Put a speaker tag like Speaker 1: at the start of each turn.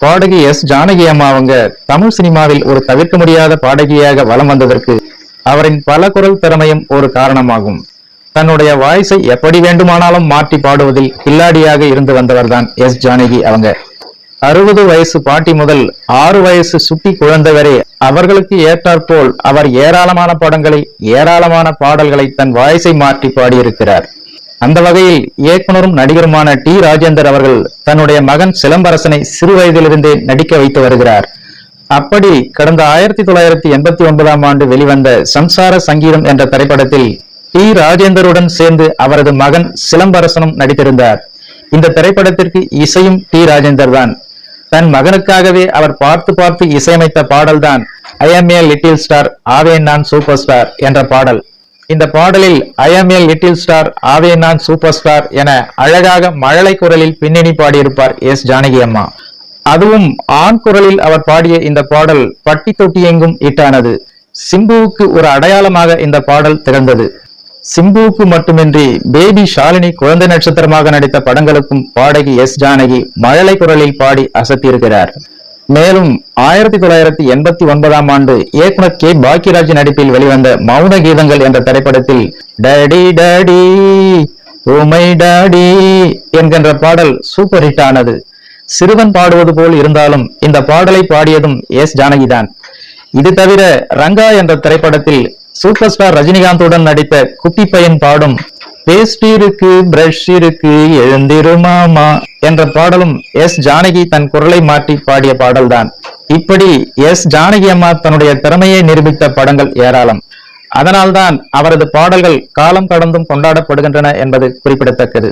Speaker 1: பாடகி எஸ் ஜானகி அம்மா அவங்க தமிழ் சினிமாவில் ஒரு தவிர்க்க முடியாத பாடகியாக வலம் வந்ததற்கு அவரின் பல குரல் திறமையும் ஒரு காரணமாகும். தன்னுடைய வாய்ஸை எப்படி வேண்டுமானாலும் மாற்றி பாடுவதில் கில்லாடியாக இருந்து வந்தவர்தான் எஸ் ஜானகி அவங்க. 60 வயசு பாட்டி முதல் 6 வயசு சுட்டி குழந்தை வரை அவர்களுக்கு ஏற்றாற்போல் அவர் ஏராளமான படங்களை ஏராளமான பாடல்களை தன் வாய்ஸை மாற்றி பாடியிருக்கிறார். அந்த வகையில் இயக்குனரும் நடிகருமான டி ராஜேந்தர் அவர்கள் தன்னுடைய மகன் சிலம்பரசனை சிறு வயதிலிருந்தே நடிக்க வைத்து வருகிறார். அப்படி கடந்த 1989ஆம் ஆண்டு வெளிவந்த சம்சார சங்கீதம் என்ற திரைப்படத்தில் டி ராஜேந்தருடன் சேர்ந்து அவரது மகன் சிலம்பரசனும் நடித்திருந்தார். இந்த திரைப்படத்திற்கு இசையும் டி ராஜேந்தர் தான். தன் மகனுக்காகவே அவர் பார்த்து பார்த்து இசையமைத்த பாடல்தான் ஐ ஆம் ஏ லிட்டில் ஸ்டார் ஆவேன் நான் சூப்பர் ஸ்டார் என்ற பாடல். இந்த பாடலில் ஐ ஆம் ஏ லிட்டில் ஸ்டார் ஆவேன் நான் சூப்பர் ஸ்டார் என அழகாக மழலை குரலில் பின்னணி பாடியிருப்பார் எஸ் ஜானகி அம்மா. அதுவும் ஆண் குரலில் அவர் பாடிய இந்த பாடல் பட்டி தொட்டி எங்கும் ஹிட்டானது. சிம்புவுக்கு ஒரு அடையாளமாக இந்த பாடல் திகழ்ந்தது. சிம்புவுக்கு மட்டுமின்றி பேபி ஷாலினி குழந்தை நட்சத்திரமாக நடித்த படங்களுக்கும் பாடகி எஸ் ஜானகி மழலை குரலில் பாடி அசத்தியிருக்கிறார். மேலும் 1989ஆம் ஆண்டு இயக்குனர் கே பாக்கியராஜ் நடிப்பில் வெளிவந்த மௌன கீதங்கள் என்ற திரைப்படத்தில் டாடி டாடி ஓமை டாடி என்கின்ற பாடல் சூப்பர் ஹிட் ஆனது. சிறுவன் பாடுவது போல் இருந்தாலும் இந்த பாடலை பாடியதும் எஸ் ஜானகி தான். இது தவிர ரங்கா என்ற திரைப்படத்தில் சூப்பர் ஸ்டார் ரஜினிகாந்துடன் நடித்த குட்டி பையன் பாடும் பேஸ்ட் இருக்கு பிரஷ் இருக்கு எழுந்திருமாமா என்ற பாடலும் எஸ் ஜானகி தன் குரலை மாற்றி பாடிய பாடல்தான். இப்படி எஸ் ஜானகி அம்மா தன்னுடைய திறமையை நிரூபித்த படங்கள் ஏராளம். அதனால்தான் அவரது பாடல்கள் காலம் கடந்தும் கொண்டாடப்படுகின்றன என்பது குறிப்பிடத்தக்கது.